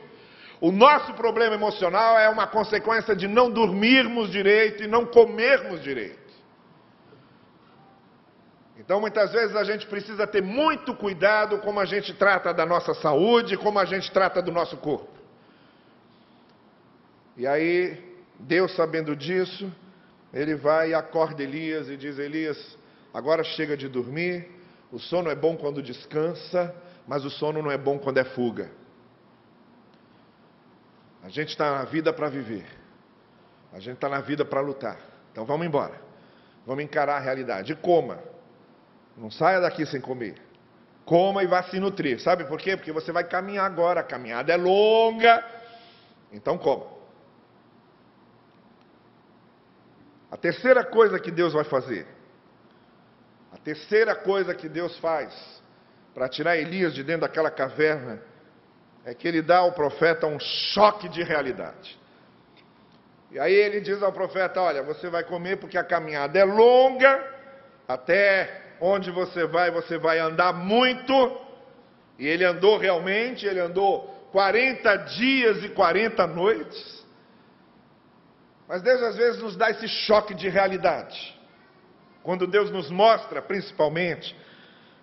O nosso problema emocional é uma consequência de não dormirmos direito e não comermos direito. Então, muitas vezes a gente precisa ter muito cuidado como a gente trata da nossa saúde, como a gente trata do nosso corpo. E aí, Deus, sabendo disso, ele vai e acorda Elias e diz: Elias, agora chega de dormir. O sono é bom quando descansa, mas o sono não é bom quando é fuga. A gente está na vida para viver. A gente está na vida para lutar. Então vamos embora. Vamos encarar a realidade. E coma. Não saia daqui sem comer. Coma e vá se nutrir. Sabe por quê? Porque você vai caminhar agora. A caminhada é longa. Então coma. A terceira coisa que Deus vai fazer. A terceira coisa que Deus faz para tirar Elias de dentro daquela caverna é que ele dá ao profeta um choque de realidade. E aí ele diz ao profeta: olha, você vai comer porque a caminhada é longa, até onde você vai andar muito. E ele andou realmente, ele andou 40 dias e 40 noites. Mas Deus às vezes nos dá esse choque de realidade. Quando Deus nos mostra, principalmente,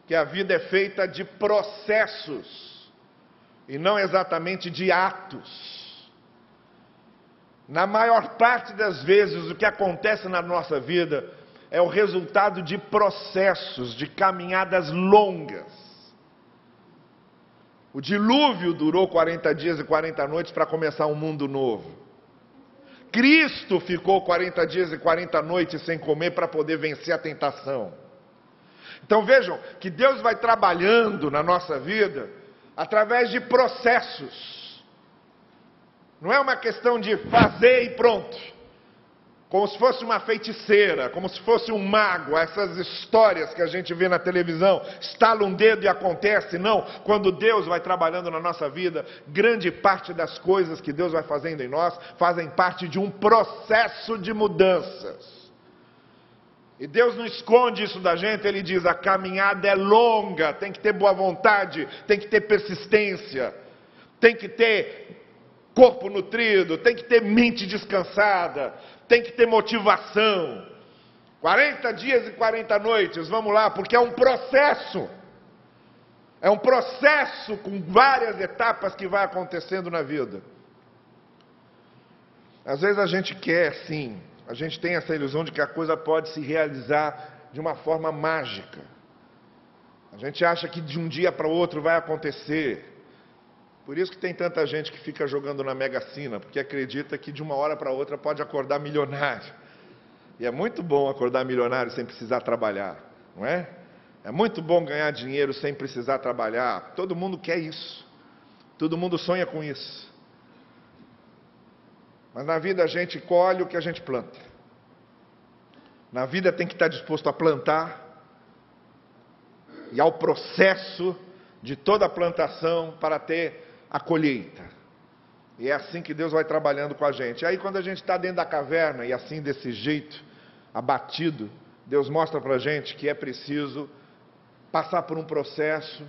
que a vida é feita de processos e não exatamente de atos. Na maior parte das vezes, o que acontece na nossa vida é o resultado de processos, de caminhadas longas. O dilúvio durou 40 dias e 40 noites para começar um mundo novo. Cristo ficou 40 dias e 40 noites sem comer para poder vencer a tentação. Então vejam que Deus vai trabalhando na nossa vida através de processos. Não é uma questão de fazer e pronto. Como se fosse uma feiticeira, como se fosse um mago, essas histórias que a gente vê na televisão, estala um dedo e acontece. Não, quando Deus vai trabalhando na nossa vida, grande parte das coisas que Deus vai fazendo em nós, fazem parte de um processo de mudanças. E Deus não esconde isso da gente, Ele diz: a caminhada é longa, tem que ter boa vontade, tem que ter persistência, tem que ter corpo nutrido, tem que ter mente descansada, tem que ter motivação. 40 dias e 40 noites, vamos lá, porque é um processo. É um processo com várias etapas que vai acontecendo na vida. Às vezes a gente quer, sim, a gente tem essa ilusão de que a coisa pode se realizar de uma forma mágica. A gente acha que de um dia para o outro vai acontecer. Por isso que tem tanta gente que fica jogando na Mega Sena, porque acredita que de uma hora para outra pode acordar milionário. E é muito bom acordar milionário sem precisar trabalhar, não é? É muito bom ganhar dinheiro sem precisar trabalhar. Todo mundo quer isso. Todo mundo sonha com isso. Mas na vida a gente colhe o que a gente planta. Na vida tem que estar disposto a plantar e ao processo de toda a plantação para ter a colheita. E é assim que Deus vai trabalhando com a gente. E aí quando a gente está dentro da caverna e assim desse jeito, abatido, Deus mostra para a gente que é preciso passar por um processo,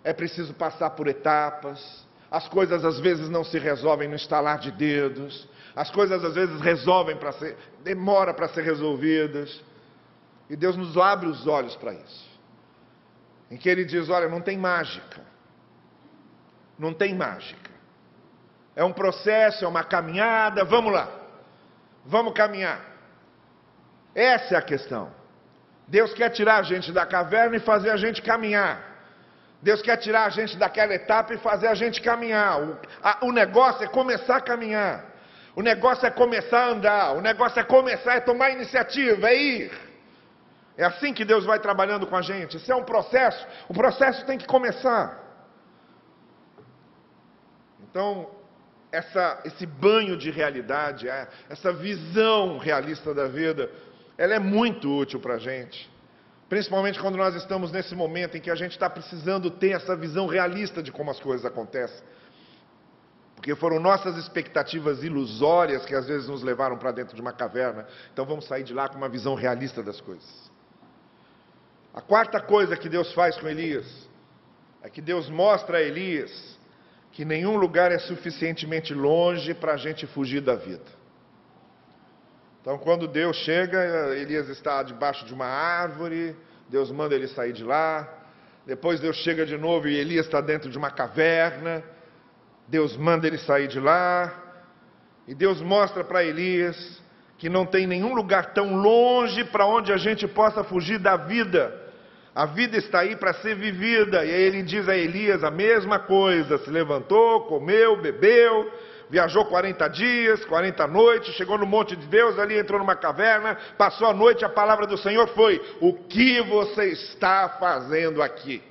é preciso passar por etapas. As coisas às vezes não se resolvem no estalar de dedos. As coisas às vezes demora para ser resolvidas. E Deus nos abre os olhos para isso. Em que Ele diz, olha, não tem mágica. Não tem mágica. É um processo, é uma caminhada, vamos lá. Vamos caminhar. Essa é a questão. Deus quer tirar a gente da caverna e fazer a gente caminhar. Deus quer tirar a gente daquela etapa e fazer a gente caminhar. O negócio é começar a caminhar. O negócio é começar a andar. O negócio é começar a tomar iniciativa, é ir. É assim que Deus vai trabalhando com a gente. Isso é um processo. O processo tem que começar. Então, esse banho de realidade, essa visão realista da vida, ela é muito útil para a gente. Principalmente quando nós estamos nesse momento em que a gente está precisando ter essa visão realista de como as coisas acontecem. Porque foram nossas expectativas ilusórias que às vezes nos levaram para dentro de uma caverna. Então vamos sair de lá com uma visão realista das coisas. A quarta coisa que Deus faz com Elias é que Deus mostra a Elias que nenhum lugar é suficientemente longe para a gente fugir da vida. Então, quando Deus chega, Elias está debaixo de uma árvore, Deus manda ele sair de lá. Depois Deus chega de novo e Elias está dentro de uma caverna. Deus manda ele sair de lá. E Deus mostra para Elias que não tem nenhum lugar tão longe para onde a gente possa fugir da vida. A vida está aí para ser vivida. E aí ele diz a Elias a mesma coisa. Se levantou, comeu, bebeu, viajou 40 dias, 40 noites, chegou no monte de Deus, ali entrou numa caverna, passou a noite, a palavra do Senhor foi: o que você está fazendo aqui?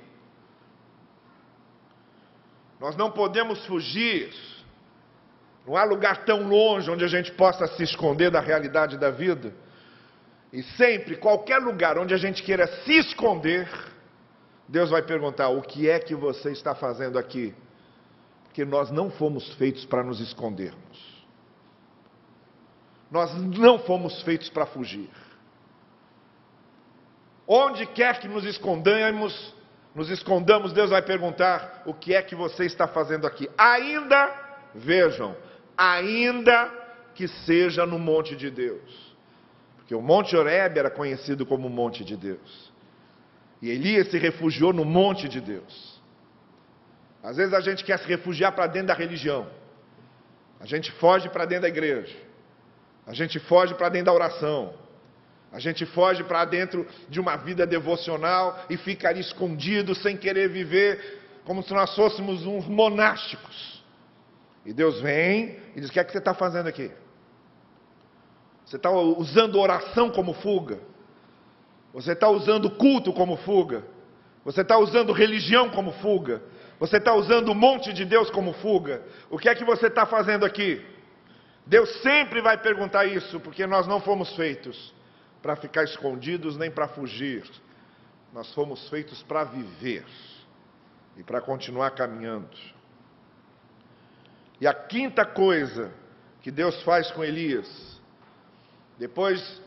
Nós não podemos fugir. Não há lugar tão longe onde a gente possa se esconder da realidade da vida. E sempre, qualquer lugar onde a gente queira se esconder, Deus vai perguntar: o que é que você está fazendo aqui? Porque nós não fomos feitos para nos escondermos. Nós não fomos feitos para fugir. Onde quer que nos escondamos, Deus vai perguntar: o que é que você está fazendo aqui? Ainda, vejam, ainda que seja no monte de Deus. Porque o Monte Horebe era conhecido como o Monte de Deus. E Elias se refugiou no Monte de Deus. Às vezes a gente quer se refugiar para dentro da religião. A gente foge para dentro da igreja. A gente foge para dentro da oração. A gente foge para dentro de uma vida devocional e fica ali escondido, sem querer viver, como se nós fôssemos uns monásticos. E Deus vem e diz: o que é que você está fazendo aqui? Você está usando oração como fuga? Você está usando culto como fuga? Você está usando religião como fuga? Você está usando o monte de Deus como fuga? O que é que você está fazendo aqui? Deus sempre vai perguntar isso, porque nós não fomos feitos para ficar escondidos nem para fugir. Nós fomos feitos para viver e para continuar caminhando. E a quinta coisa que Deus faz com Elias, depois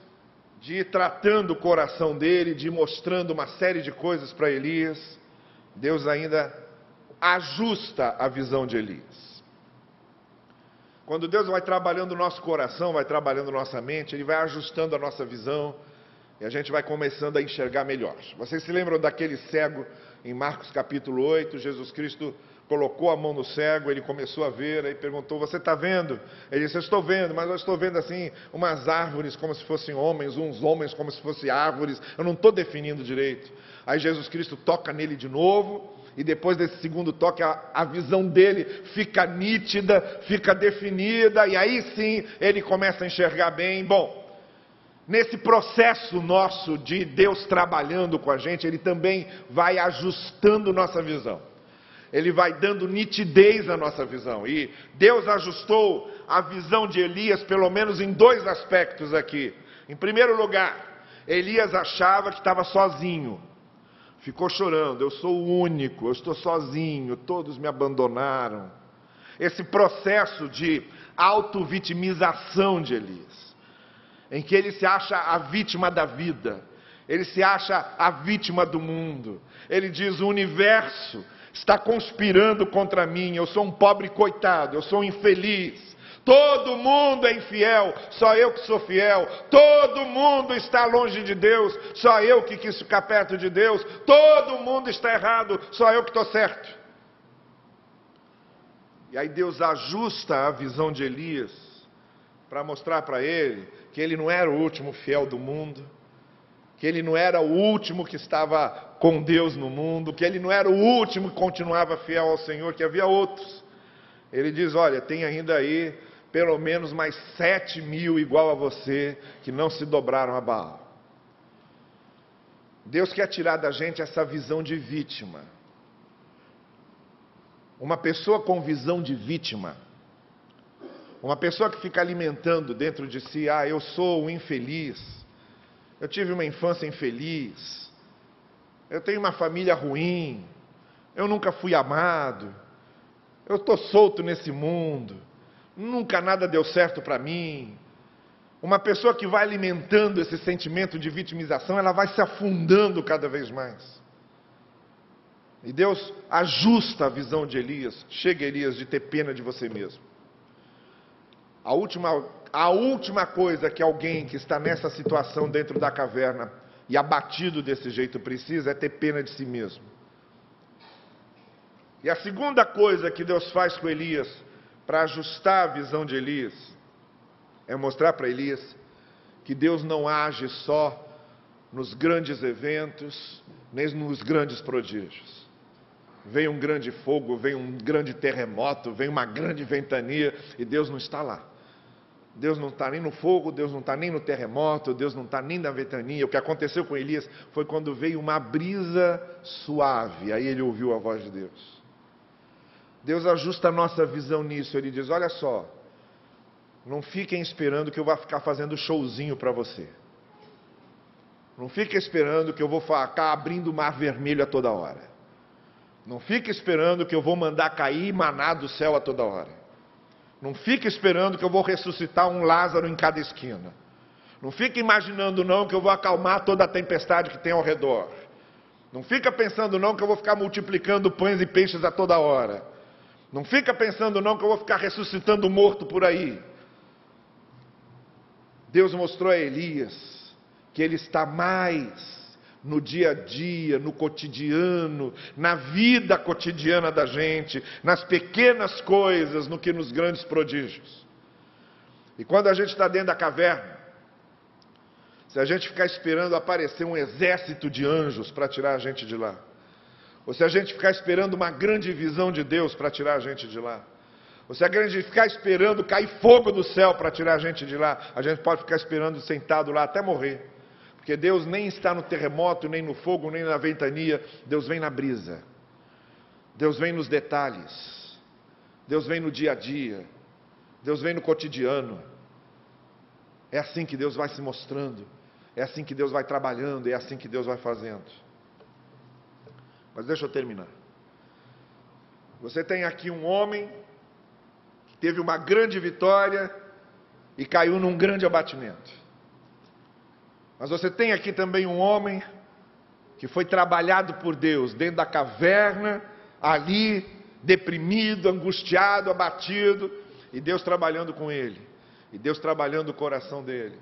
de ir tratando o coração dele, de ir mostrando uma série de coisas para Elias, Deus ainda ajusta a visão de Elias. Quando Deus vai trabalhando o nosso coração, vai trabalhando nossa mente, Ele vai ajustando a nossa visão e a gente vai começando a enxergar melhor. Vocês se lembram daquele cego Em Marcos capítulo 8, Jesus Cristo colocou a mão no cego, ele começou a ver, aí perguntou, você está vendo? Ele disse, eu estou vendo, mas eu estou vendo assim, umas árvores como se fossem homens, uns homens como se fossem árvores, eu não estou definindo direito. Aí Jesus Cristo toca nele de novo, e depois desse segundo toque, a visão dele fica nítida, fica definida, e aí sim, ele começa a enxergar bem. Bom, nesse processo nosso de Deus trabalhando com a gente, Ele também vai ajustando nossa visão. Ele vai dando nitidez à nossa visão. E Deus ajustou a visão de Elias, pelo menos em dois aspectos aqui. Em primeiro lugar, Elias achava que estava sozinho. Ficou chorando, eu sou o único, eu estou sozinho, todos me abandonaram. Esse processo de auto-vitimização de Elias, em que ele se acha a vítima da vida, ele se acha a vítima do mundo. Ele diz, o universo está conspirando contra mim, eu sou um pobre coitado, eu sou um infeliz. Todo mundo é infiel, só eu que sou fiel. Todo mundo está longe de Deus, só eu que quis ficar perto de Deus. Todo mundo está errado, só eu que estou certo. E aí Deus ajusta a visão de Elias para mostrar para ele que ele não era o último fiel do mundo, que ele não era o último que estava com Deus no mundo, que ele não era o último que continuava fiel ao Senhor, que havia outros. Ele diz, olha, tem ainda aí pelo menos mais 7.000 igual a você, que não se dobraram a Baal. Deus quer tirar da gente essa visão de vítima. Uma pessoa com visão de vítima, uma pessoa que fica alimentando dentro de si, eu sou um infeliz, eu tive uma infância infeliz, eu tenho uma família ruim, eu nunca fui amado, eu estou solto nesse mundo, nunca nada deu certo para mim. Uma pessoa que vai alimentando esse sentimento de vitimização, ela vai se afundando cada vez mais. E Deus ajusta a visão de Elias. Chega, Elias, de ter pena de você mesmo. A última coisa que alguém que está nessa situação dentro da caverna e abatido desse jeito precisa é ter pena de si mesmo. E a segunda coisa que Deus faz com Elias, para ajustar a visão de Elias, é mostrar para Elias que Deus não age só nos grandes eventos, nem nos grandes prodígios. Vem um grande fogo, vem um grande terremoto, vem uma grande ventania, e Deus não está lá. Deus não está nem no fogo, Deus não está nem no terremoto, Deus não está nem na ventania. O que aconteceu com Elias foi quando veio uma brisa suave, aí ele ouviu a voz de Deus. Deus ajusta a nossa visão nisso, Ele diz, olha só, não fiquem esperando que eu vá ficar fazendo showzinho para você. Não fiquem esperando que eu vou ficar abrindo o mar vermelho a toda hora. Não fique esperando que eu vou mandar cair maná do céu a toda hora. Não fique esperando que eu vou ressuscitar um Lázaro em cada esquina. Não fique imaginando não que eu vou acalmar toda a tempestade que tem ao redor. Não fica pensando não que eu vou ficar multiplicando pães e peixes a toda hora. Não fica pensando não que eu vou ficar ressuscitando morto por aí. Deus mostrou a Elias que ele está mais no dia a dia, no cotidiano, na vida cotidiana da gente, nas pequenas coisas, no que nos grandes prodígios. E quando a gente está dentro da caverna, se a gente ficar esperando aparecer um exército de anjos para tirar a gente de lá, ou se a gente ficar esperando uma grande visão de Deus para tirar a gente de lá, ou se a gente ficar esperando cair fogo do céu para tirar a gente de lá, a gente pode ficar esperando sentado lá até morrer. Porque Deus nem está no terremoto, nem no fogo, nem na ventania. Deus vem na brisa. Deus vem nos detalhes. Deus vem no dia a dia. Deus vem no cotidiano. É assim que Deus vai se mostrando. É assim que Deus vai trabalhando. É assim que Deus vai fazendo. Mas deixa eu terminar. Você tem aqui um homem que teve uma grande vitória e caiu num grande abatimento. Mas você tem aqui também um homem que foi trabalhado por Deus dentro da caverna, ali, deprimido, angustiado, abatido, e Deus trabalhando com ele, e Deus trabalhando o coração dele.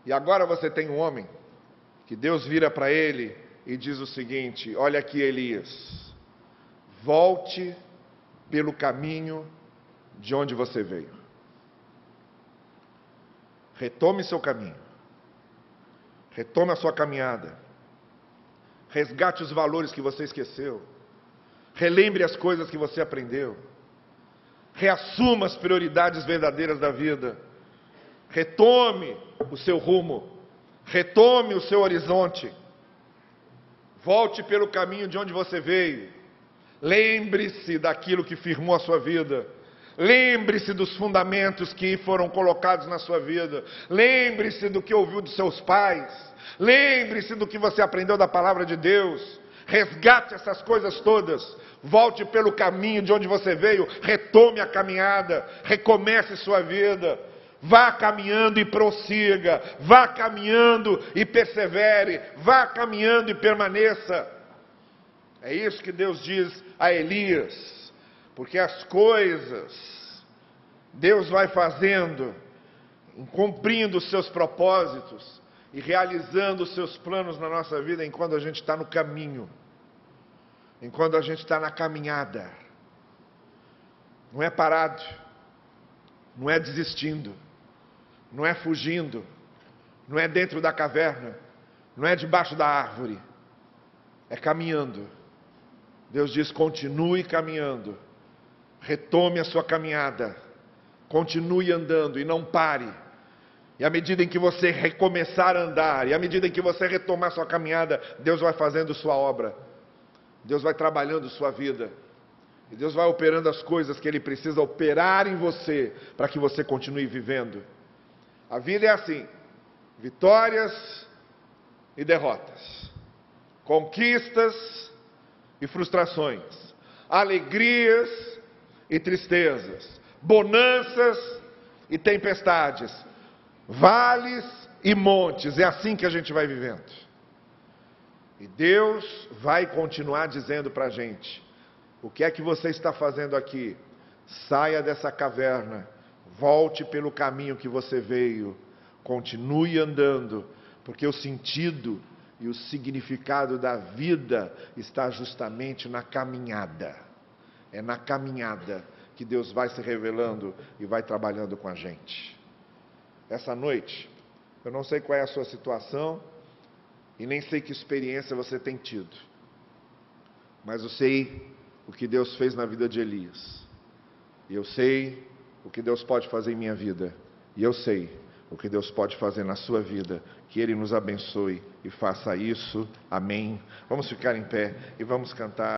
E agora você tem um homem que Deus vira para ele e diz o seguinte: olha aqui, Elias, volte pelo caminho de onde você veio. Retome seu caminho. Retome a sua caminhada. Resgate os valores que você esqueceu. Relembre as coisas que você aprendeu. Reassuma as prioridades verdadeiras da vida. Retome o seu rumo. Retome o seu horizonte. Volte pelo caminho de onde você veio. Lembre-se daquilo que firmou a sua vida. Lembre-se dos fundamentos que foram colocados na sua vida. Lembre-se do que ouviu dos seus pais. Lembre-se do que você aprendeu da palavra de Deus. Resgate essas coisas todas. Volte pelo caminho de onde você veio. Retome a caminhada. Recomece sua vida. Vá caminhando e prossiga. Vá caminhando e persevere. Vá caminhando e permaneça. É isso que Deus diz a Elias. Porque as coisas Deus vai fazendo, cumprindo os seus propósitos e realizando os seus planos na nossa vida enquanto a gente está no caminho, enquanto a gente está na caminhada. Não é parado, não é desistindo, não é fugindo, não é dentro da caverna, não é debaixo da árvore, é caminhando. Deus diz: continue caminhando. Retome a sua caminhada, continue andando e não pare. E à medida em que você recomeçar a andar, e à medida em que você retomar sua caminhada, Deus vai fazendo sua obra, Deus vai trabalhando sua vida, e Deus vai operando as coisas que Ele precisa operar em você, para que você continue vivendo. A vida é assim, vitórias e derrotas, conquistas e frustrações, alegrias e tristezas, bonanças e tempestades, vales e montes. É assim que a gente vai vivendo. E Deus vai continuar dizendo para a gente: o que é que você está fazendo aqui? Saia dessa caverna, volte pelo caminho que você veio, continue andando, porque o sentido e o significado da vida está justamente na caminhada. É na caminhada que Deus vai se revelando e vai trabalhando com a gente. Essa noite, eu não sei qual é a sua situação e nem sei que experiência você tem tido, mas eu sei o que Deus fez na vida de Elias. E eu sei o que Deus pode fazer em minha vida. E eu sei o que Deus pode fazer na sua vida. Que Ele nos abençoe e faça isso. Amém. Vamos ficar em pé e vamos cantar.